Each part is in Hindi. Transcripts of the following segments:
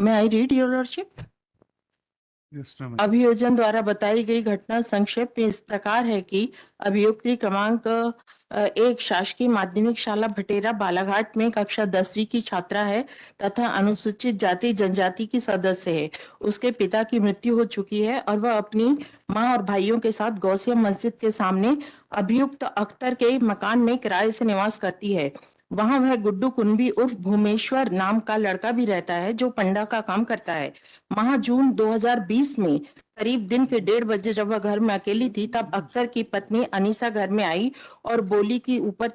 May I read, Your Lordship? Yes, ma'am. अभियोजन द्वारा बताई गई घटना संक्षेप में इस प्रकार है कि अभियुक्ति क्रमांक 1 शासकीय माध्यमिक शाला भटेरा बालाघाट में कक्षा 10वीं की छात्रा है तथा अनुसूचित जाति जनजाति की सदस्य है। उसके पिता की मृत्यु हो चुकी है और वह अपनी मां और भाइयों के साथ गौसिया मस्जिद के सामने अभियुक्त अख्तर के मकान में किराए से निवास करती है। वहां वह गुड्डू कुंभी उर्फ भूमेश्वर नाम का लड़का भी रहता है जो पंडा का काम करता है। माह जून 2020 में करीब दिन के 1:30 बजे जब वह घर में अकेली थी तब अख्तर की पत्नी अनीसा घर में आई और बोली कि ऊपर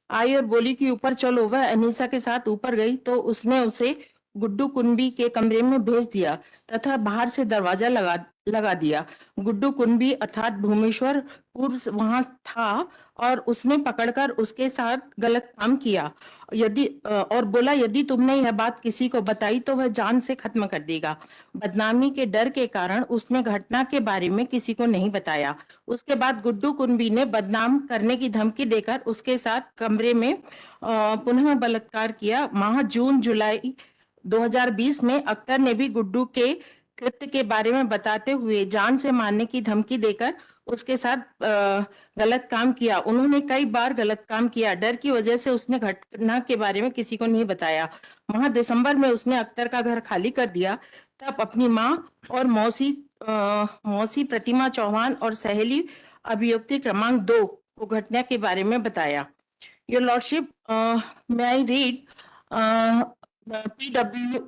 आई और बोली कि ऊपर चलो। वह अनीसा के साथ ऊपर गई तो उसने उसे गुड्डू कुंभी के कमरे में भेज दिया तथा बाहर से दरवाजा लगा दिया। गुड्डू कुंभी अर्थात भूमेश्वर पूर्व वहां था और उसने पकड़कर उसके साथ गलत काम किया और बोला यदि तुमने यह बात किसी को बताई तो वह जान से खत्म कर देगा। बदनामी के डर के कारण उसने घटना के बारे में किसी को नहीं बताया। उसके बाद गुड्डू कुंभी ने बदनाम करने की धमकी देकर उसके साथ कमरे में पुनः बलात्कार किया। माह जून जुलाई 2020 में अख्तर ने भी गुड्डू के कृत्य के बारे में बताते हुए जान से मारने की धमकी देकर उसके साथ गलत काम किया। उन्होंने कई बार गलत काम किया। डर की वजह से उसने घटना के बारे में किसी को नहीं बताया। माह दिसंबर में उसने अख्तर का घर खाली कर दिया। तब अपनी माँ और मौसी प्रतिमा चौहान और सहेली अभियुक्ति क्रमांक 2 को घटना के बारे में बताया। Your lordship, may I read PW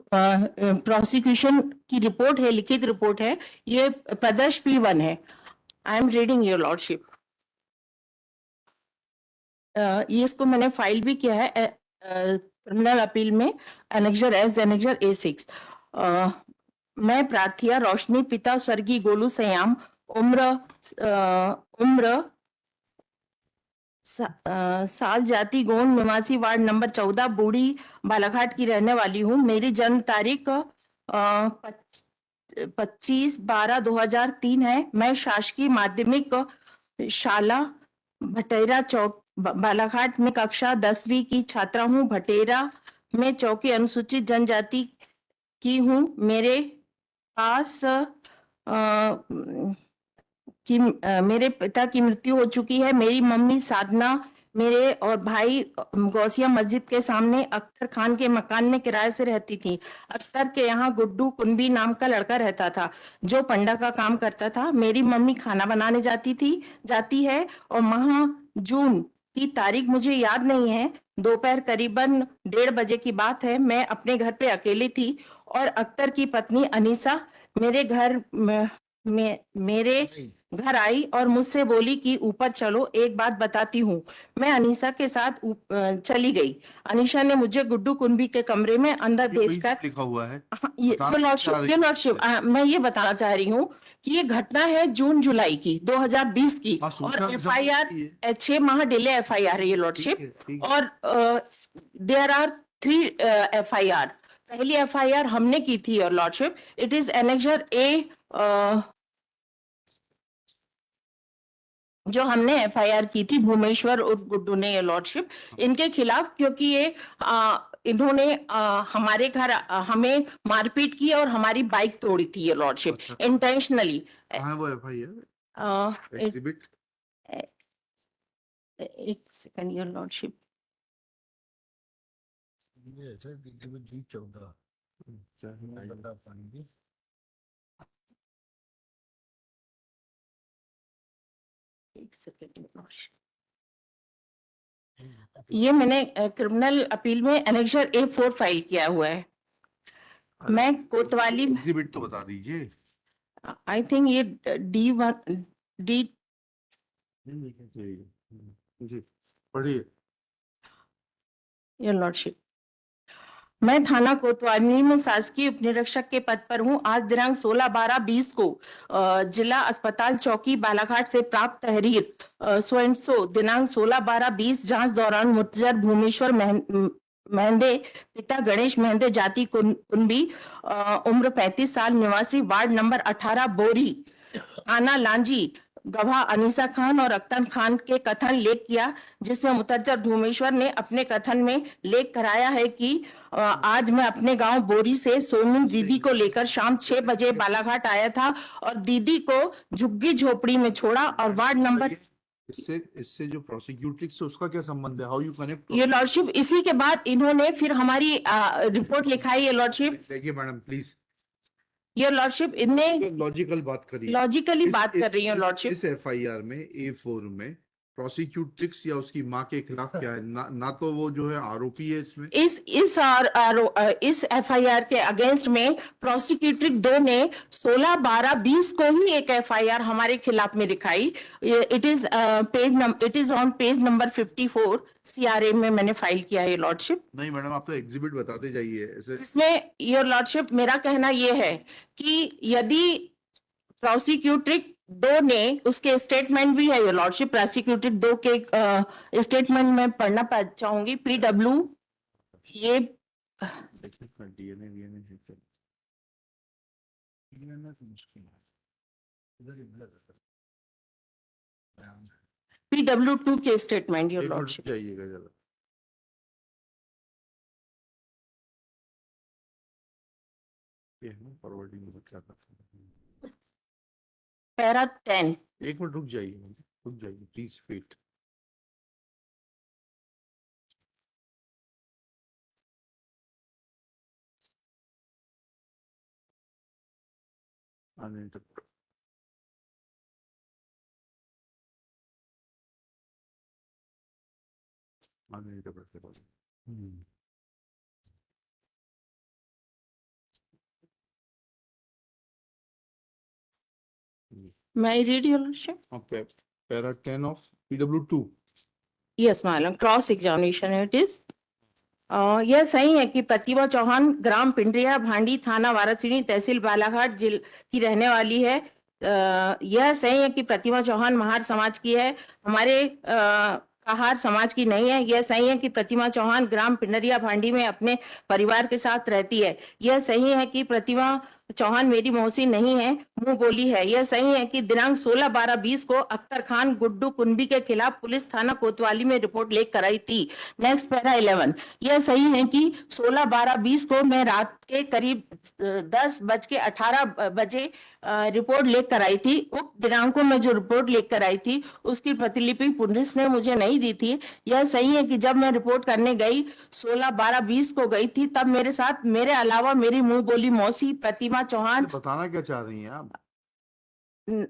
prosecution की रिपोर्ट है, लिखित रिपोर्ट है, ये प्रदर्श P1 है। I am reading your lordship. ये इसको मैंने फाइल भी किया है क्रिमिनल अपील में एनेक्जर एस एनेक्जर A6। मैं प्रार्थिया रोशनी पिता स्वर्गीय गोलू सयाम उम्र साल जाति गोंड निवासी वार्ड नंबर 14 बूढ़ी बालाघाट की रहने वाली हूँ। मेरी जन्म तारीख 25/12/2003 है। मैं शासकीय माध्यमिक शाला भटेरा चौक बालाघाट में कक्षा 10वीं की छात्रा हूँ। भटेरा में चौकी अनुसूचित जनजाति की हूँ। मेरे पास मेरे पिता की मृत्यु हो चुकी है। मेरी मम्मी साधना मेरे और भाई गौसिया मस्जिद के सामने अख्तर खान के मकान में किराए से रहती थी। अख्तर के यहाँ गुड्डू कुंभी नाम का लड़का रहता था जो पंडा का काम करता था। मेरी मम्मी खाना बनाने जाती है और माह जून की तारीख मुझे याद नहीं है। दोपहर करीबन 1:30 बजे की बात है। मैं अपने घर पे अकेली थी और अख्तर की पत्नी अनीसा मेरे घर आई और मुझसे बोली कि ऊपर चलो, एक बात बताती हूँ। मैं अनीसा के साथ चली गई। अनीसा ने मुझे गुड्डू कुंभी के कमरे में अंदर भेजकर लिखा हुआ है। लॉर्डशिप, मैं ये बताना चाह रही हूँ कि ये घटना है जून जुलाई की 2020 की और FIR 6 माह डिले FIR है ये लॉर्डशिप। और देयर आर 3 FIR। पहली FIR हमने की थी और lordship it is annexure A जो हमने FIR की थी भूमेश्वर उर्फ गुड्डू ने ये लॉर्डशिप इनके खिलाफ, क्योंकि ये इन्होंने हमारे घर हमें मारपीट की और हमारी बाइक तोड़ी थी ये लॉर्डशिप इंटेंशनली। वो FIR एग्जिबिट एक सेकंड योर लॉर्डशिप। एक सेकंड, ये मैंने क्रिमिनल अपील में एनेक्जर A4 फाइल किया हुआ है। मैं कोतवाली एग्जिबिट तो बता दीजिए। आई थिंक ये D1 D पढ़िए योर लॉर्डशिप। मैं थाना कोतवाली में शासकीय उपनिरीक्षक के पद पर हूं। आज दिनांक 16/12/20 को जिला अस्पताल चौकी बालाघाट से प्राप्त तहरीर सो दिनांक 16/12/20 जांच दौरान मुतजर भूमेश्वर मेहंदे पिता गणेश मेहंदे जाति कुंभी उम्र 35 साल निवासी वार्ड नंबर 18 बोरी थाना लांजी गवाह अनीसा खान और अख्तर खान के कथन लेख किया, जिसमें मुतज्जर भूमेश्वर ने अपने कथन में लेख कराया है कि आज मैं अपने गांव बोरी से सोनू दीदी को लेकर शाम 6 बजे बालाघाट आया था और दीदी को झुग्गी झोपड़ी में छोड़ा और वार्ड नंबर। इससे इससे जो प्रोसिक्यूटिंग से उसका क्या संबंध है? How you connect? ये लॉर्डशिप, इसी के बाद इन्होंने फिर हमारी रिपोर्ट लिखाई है लॉर्डशिप। देखिए मैडम प्लीज, ये लॉर्डशिप इनने लॉजिकल बात करिए। लॉजिकली बात कर रही है लॉर्डशिप। इस एफआईआर में A4 में प्रोसिक्यूट्रिक्स या उसकी मां के खिलाफ क्या है? ना तो वो जो है आरोपी है इसमें। इस एफआईआर के अगेंस्ट में प्रोसिक्यूटर 2 ने 16/12/20 को ही एक एफआईआर हमारे खिलाफ में लिखाई। It is on page number 54 CRA में मैंने फाइल किया है लॉर्डशिप। नहीं मैडम, आप तो एग्जिबिट बताते जाइए ऐसे। इसमें योर लॉर्डशिप मेरा कहना यह है कि यदि प्रोसिक्यूटर 2 ने, उसके स्टेटमेंट भी है योर लॉर्डशिप, प्रोसिक्यूटर 2 के स्टेटमेंट में पढ़ना चाहूंगी। PW ये PW2 के स्टेटमेंट योर लॉर्डशिप। जाइएगा जरा। फॉरवर्डिंग में क्या करते हैं? पैरा 10। एक मिनट रुक जाइए प्लीज वेट। मैं read your lordship. Para 10 of PW2। Yes madam, cross examination it is. यह सही है कि प्रतिभा चौहान ग्राम पिंडरिया भांडी थाना वारासिनी तहसील बालाघाट जिले की रहने वाली है। यह सही है कि प्रतिभा चौहान महार समाज की है, हमारे कहार समाज की नहीं है। यह सही है कि प्रतिभा चौहान ग्राम पिंडरिया भांडी में अपने परिवार के साथ रहती है। यह सही है कि प्रतिभा चौहान मेरी मौसी नहीं है, मुंह बोली है। यह सही है कि दिनांक 16/12/20 को अख्तर खान गुड्डू कुंबी के खिलाफ पुलिस थाना कोतवाली में रिपोर्ट लेकर कराई थी। Next para 11। यह सही है कि 16/12/20 को मैं रात के करीब 10:18 रिपोर्ट लेकर आई थी। उक्त दिनांकों में जो रिपोर्ट लेकर आई थी उसकी प्रतिलिपि पुलिस ने मुझे नहीं दी थी। यह सही है कि जब मैं रिपोर्ट करने गई 16/12/20 को गई थी, तब मेरे साथ मेरे अलावा मेरी मुंह बोली मौसी प्रतिमा चौहान। बताना क्या चाह रही हैं आप?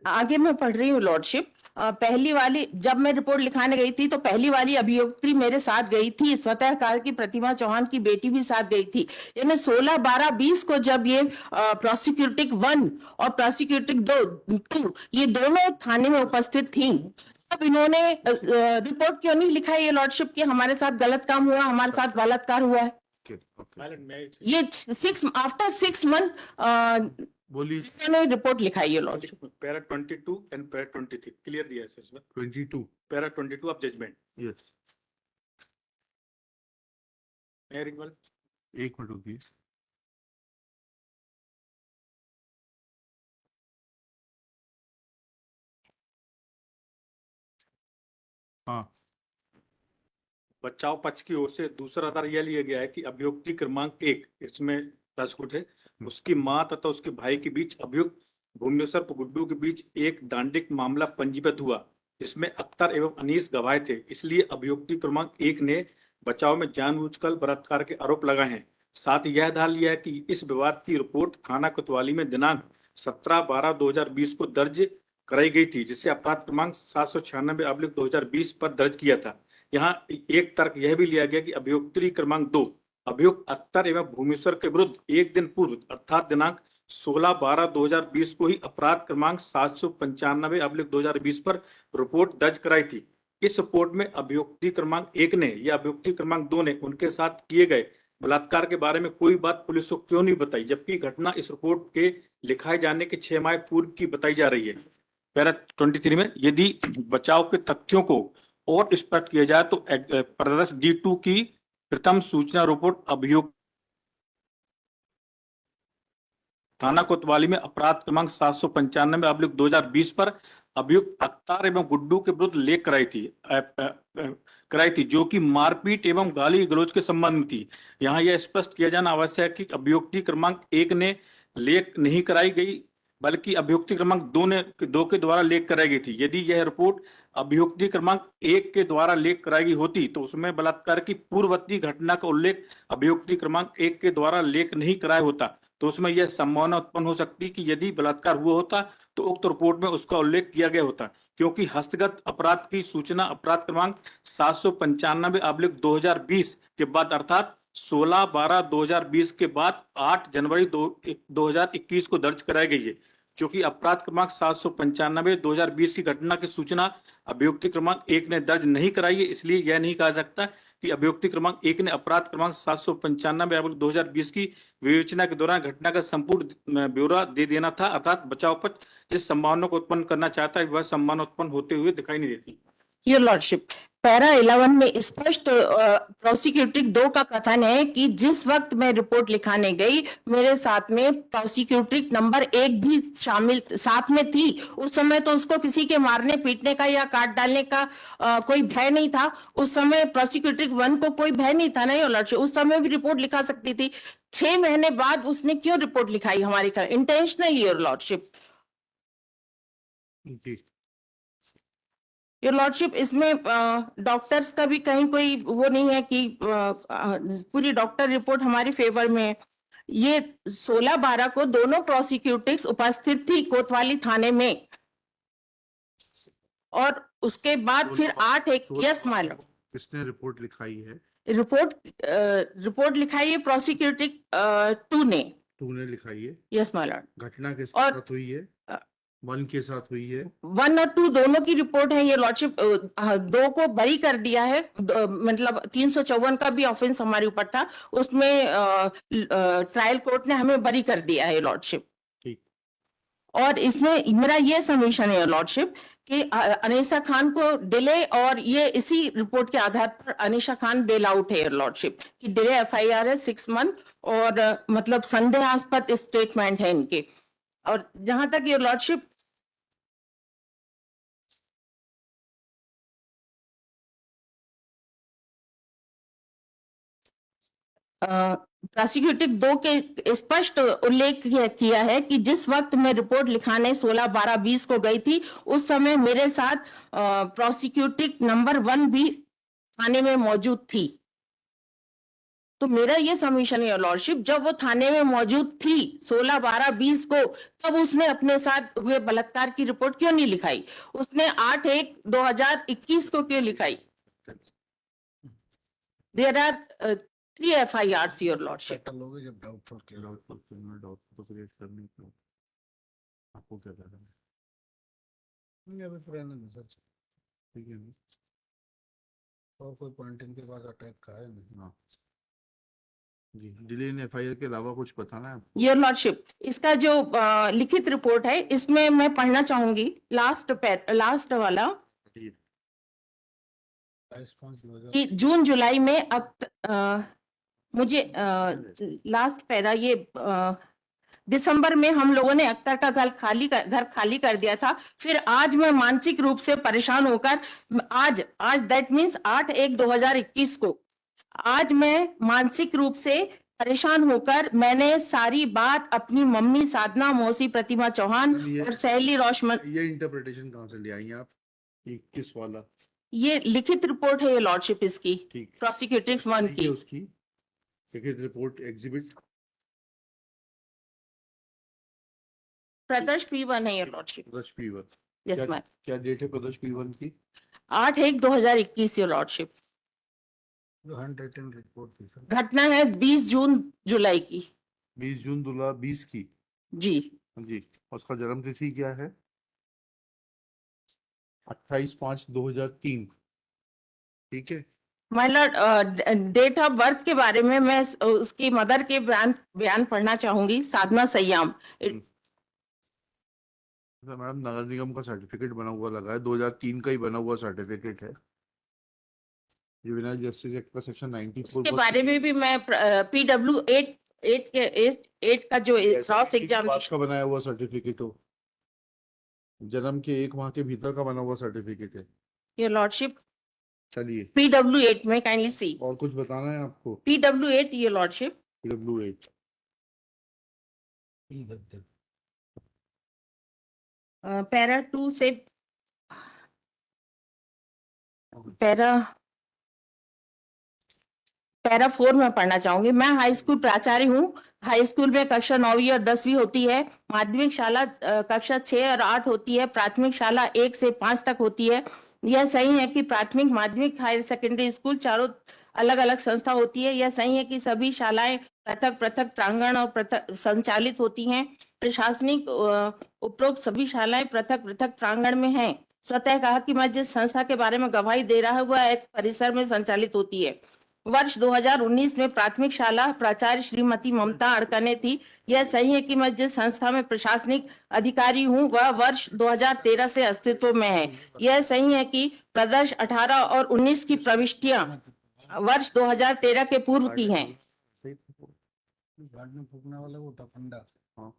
आगे मैं पढ़ रही हूँ लॉर्डशिप। पहली वाली, जब मैं रिपोर्ट लिखाने गई थी तो पहली वाली अभियोक्त्री मेरे साथ गई थी, स्वतः कहा कि प्रतिभा चौहान की बेटी भी साथ गई थी। यानी 16/12/20 को जब ये प्रोसिक्यूटिंग 1 और प्रोसिक्यूटिंग 2 ये दोनों थाने में उपस्थित थी, तब इन्होंने रिपोर्ट क्यों नहीं लिखा ये लॉर्डशिप कि हमारे साथ गलत काम हुआ, हमारे साथ बलात्कार हुआ है। ये आफ्टर 6 मंथ बोलिए। मैंने रिपोर्ट लिखाई है lordship. Para 22 and para 23 clear दिया है सर इसमें। 22 पैरा 22 ऑफ जजमेंट। यस। एक मिनट रुकिए। हाँ, बचाव पक्ष की ओर से दूसरा आधार यह लिया गया है कि अभियुक्ति क्रमांक 1 इसमें राजकोट है, उसकी मां तथा उसके भाई के बीच अभियुक्त भूमेश्वर गुड्डू के बीच एक दांडिक मामला पंजीबद्ध हुआ, जिसमें अख्तर एवं अनीस गवाह थे। इसलिए अभियुक्ति क्रमांक 1 ने बचाव में जानबूझकर बलात्कार के आरोप लगाए हैं। साथ ही यह आधार लिया है कि इस विवाद की रिपोर्ट थाना कोतवाली में दिनांक 17/12/2020 को दर्ज कराई गई थी, जिसे अपराध क्रमांक 796/2020 पर दर्ज किया था। यहाँ एक तर्क यह भी लिया गया कि अभियुक्ति क्रमांक 2 अभियुक्त अख्तर एवं भूमेश्वर के विरुद्ध एक दिन पूर्व अर्थात दिनांक 16/12/2020 को ही अपराध क्रमांक 795/2020 पर रिपोर्ट दर्ज कराई थी। इस रिपोर्ट में अभियुक्ति क्रमांक 1 ने या अभियुक्ति क्रमांक 2 ने उनके साथ किए गए बलात्कार के बारे में कोई बात पुलिस को क्यों नहीं बताई, जबकि घटना इस रिपोर्ट के लिखाए जाने के 6 माह पूर्व की बताई जा रही है। पैरा 23 में यदि बचाव के तथ्यों को और स्पष्ट किया जाए तो प्रदर्श D2 की प्रथम सूचना रिपोर्ट अभियुक्त थाना कोतवाली में अपराध क्रमांक 795/2020 पर अभियुक्त अख्तार एवं गुड्डू के विरुद्ध लेख कराई थी जो कि मारपीट एवं गाली गलौज के संबंध में थी। यहाँ यह स्पष्ट किया जाना आवश्यक है कि अभियुक्ति क्रमांक 1 ने लेख नहीं कराई गई, बल्कि अभियुक्ति क्रमांक 2 के द्वारा लेख कराई गई थी। यदि यह रिपोर्ट अभियुक्ति क्रमांक 1 के द्वारा लेख कराई गई होती तो उसमें बलात्कार की पूर्ववर्ती घटना का उल्लेख अभियुक्ति क्रमांक 1 के द्वारा लेख नहीं कराया होता, तो उसमें यह संभावना उत्पन्न हो सकती कि यदि बलात्कार हुआ होता तो उक्त रिपोर्ट में उसका उल्लेख किया गया होता, क्योंकि हस्तगत अपराध की सूचना अपराध क्रमांक 795/2020 के बाद अर्थात 16/12/2020 के बाद 8 जनवरी 2021 को दर्ज कराई गई है। चूंकि अपराध क्रमांक 795/2020 की घटना की सूचना अभियुक्ति क्रमांक 1 ने दर्ज नहीं कराई है, इसलिए यह नहीं कहा सकता कि अभियुक्ति क्रमांक 1 ने अपराध क्रमांक 795/2020 की विवेचना के दौरान घटना का संपूर्ण ब्यौरा दे देना था, अर्थात बचाव पक्ष जिस संभावना को उत्पन्न करना चाहता है वह संभावना उत्पन्न होते हुए दिखाई नहीं देती। योर लॉर्डशिप, पैरा 11 में स्पष्ट प्रोसिक्यूटिव 2 का कथन है कि जिस वक्त मैं रिपोर्ट लिखाने गई मेरे साथ में प्रोसिक्यूटिव नंबर 1 भी शामिल साथ में थी। उस समय तो उसको किसी के मारने पीटने का या काट डालने का कोई भय नहीं था। उस समय प्रोसिक्यूटिव 1 को कोई भय नहीं था ना योर लॉर्डशिप, उस समय भी रिपोर्ट लिखा सकती थी। 6 महीने बाद उसने क्यों रिपोर्ट लिखाई हमारी तरफ? Intentionally your lordship. जी योर लॉर्डशिप, इसमें डॉक्टर्स का भी कहीं कोई वो नहीं है कि पूरी डॉक्टर रिपोर्ट हमारी फेवर में है। ये 16/12 को दोनों प्रोसिक्यूटिव्स उपस्थित थी कोतवाली थाने में, और उसके बाद फिर 8/1 यस माय लॉर्ड किसने रिपोर्ट लिखाई है? रिपोर्ट लिखाई है प्रोसिक्यूटिव 2 ने। 2 ने लिखाई है। Yes my Lord. घटना किसके और साथ हुई है? 1 के साथ हुई है। 1 और 2 दोनों की रिपोर्ट है ये लॉर्डशिप। 2 को बरी कर दिया है, मतलब 354 का भी ऑफेंस हमारे ऊपर था, उसमें ट्रायल कोर्ट ने हमें बरी कर दिया है लॉर्डशिप। ठीक। और इसमें मेरा ये सबमिशन है लॉर्डशिप कि अनीसा खान को डिले, और ये इसी रिपोर्ट के आधार पर अनीसा खान बेल आउट है लॉर्डशिप कि डिले FIR है 6 मंथ, और मतलब संदेहास्पद स्टेटमेंट है इनके। और जहां तक ये लॉर्डशिप प्रोसिक्यूटिव 2 के स्पष्ट उल्लेख किया है कि जिस वक्त मैं रिपोर्ट लिखाने 16/12/20 को गई थी उस समय मेरे साथ प्रोसिक्यूटिव नंबर 1 भी थाने में मौजूद थी। तो मेरा ये सबमिशन है लॉर्डशिप, जब वो थाने में मौजूद थी 16/12/20 को, तब उसने अपने साथ हुए बलात्कार की रिपोर्ट क्यों नहीं लिखाई? उसने 8/1/2021 को क्यों लिखाई? There are 3 FIRs your lordship. जब डाउटफुल तो क्रिएट करने को आपको क्या करना है? अभी पुराना नहीं सर, ठीक है ना? और कोई पॉइंट इनके पास अटैक का है नहीं। हाँ जी, डिले इन FIR के अलावा कुछ बताना है? योर लॉर्डशिप, इसका जो लिखित रिपोर्ट है इसमें मैं पढ़ना चाहूंगी लास्ट वाला कि जून जुलाई में मुझे लास्ट पैरा ये दिसंबर में हम लोगों ने अख्तर का घर खाली कर दिया था। फिर आज मैं मानसिक रूप से परेशान होकर आज दैट मीन्स 8/1/2021 को आज मैं मानसिक रूप से परेशान होकर मैंने सारी बात अपनी मम्मी साधना, मौसी प्रतिमा चौहान और सहेली रोशमन। ये इंटरप्रिटेशन कहाँ से ले आई आप? किस वाला? ये लिखित रिपोर्ट है ये लॉर्डशिप इसकी, ठीक, प्रोसिक्यूटिव 1 की। उसकी लिखित रिपोर्ट एग्जिबिट प्रदर्श P1 है ये लॉर्डशिप। प्रदर्श P1। Yes ma'am. क्या डेट है प्रदर्श P1 की? 8/1/2021 ये लॉर्डशिप। हैंड रिटन रिपोर्ट थी सर। घटना है 20 जून जुलाई की। 20 जून 2020 की? जी जी। उसका जन्म तिथि क्या है? 28/5/2003। ठीक है। My lord, date of birth के बारे में मैं उसकी मदर के बयान पढ़ना चाहूंगी, साधना सयाम। मैडम नगर निगम का सर्टिफिकेट बना हुआ लगा है, 2003 का ही बना हुआ सर्टिफिकेट है। जुवेनाइल जस्टिस एक्ट का सेक्शन 94 उसके बारे में भी मैं PW 8 का जो क्रॉस एग्जामिनेशन का बनाया हुआ सर्टिफिकेट हो। जन्म के 1 माह के भीतर का बना हुआ सर्टिफिकेट है। योर लॉर्डशिप, चलिए, PW8 में काइंडली सी, और कुछ बताना है आपको? PW8 your lordship, PW8 para 2 से पैरा 4 में पढ़ना चाहूंगी। मैं हाई स्कूल प्राचार्य हूँ। हाई स्कूल में कक्षा 9वीं और 10वीं होती है। माध्यमिक शाला कक्षा 6 और 8 होती है। प्राथमिक शाला 1 से 5 तक होती है। यह सही है कि प्राथमिक, माध्यमिक, हायर सेकेंडरी स्कूल चारों अलग अलग संस्था होती है। यह सही है कि सभी शालाएं पृथक पृथक प्रांगण और पृथक संचालित होती हैं। प्रशासनिक उपरोक्त सभी शालाएं पृथक पृथक प्रांगण में हैं। स्वतः कहा कि मैं जिस संस्था के बारे में गवाही दे रहा हूं वह एक परिसर में संचालित होती है। वर्ष 2019 में प्राथमिक शाला प्राचार्य श्रीमती ममता अड़कने थी। यह सही है कि मैं जिस संस्था में प्रशासनिक अधिकारी हूं वह वर्ष 2013 से अस्तित्व में है। यह सही है कि प्रदर्श 18 और 19 की प्रविष्टियां वर्ष 2013 के पूर्व की हैं। गार्ड में फूकने वाला वो था फंडा। हाँ।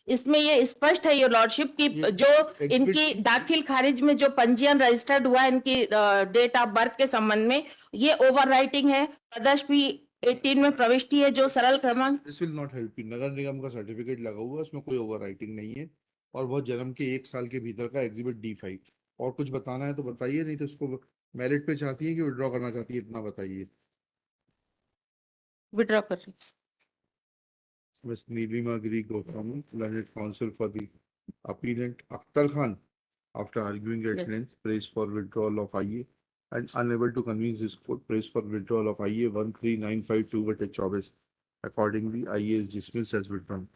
इसमें ये स्पष्ट है योर लॉर्डशिप की ये जो इनकी दाखिल खारिज में जो पंजीयन रजिस्टर्ड हुआ है इनकी डेट ऑफ बर्थ के संबंध में, ये ओवर राइटिंग है। प्रदर्श भी 18 में प्रविष्टि है जो सरल क्रमांक। This will not help you. नगर निगम का सर्टिफिकेट लगा हुआ है, उसमें कोई ओवर राइटिंग नहीं है और वह जन्म के 1 साल के भीतर का एग्जिबिट D5। और कुछ बताना है तो बताइए, नहीं तो उसको मेरिट पे चाहती है कि विड्रॉ करना चाहती है, इतना बताइए। विड्रॉ कर रही। Miss Neelima Giri Gautam, learned counsel for the appellant Akhtar Khan, after arguing at Yes. length, praised for withdrawal of IA and unable to convince his court, praised for withdrawal of IA 13952/24. Accordingly, IA is dismissed as withdrawn.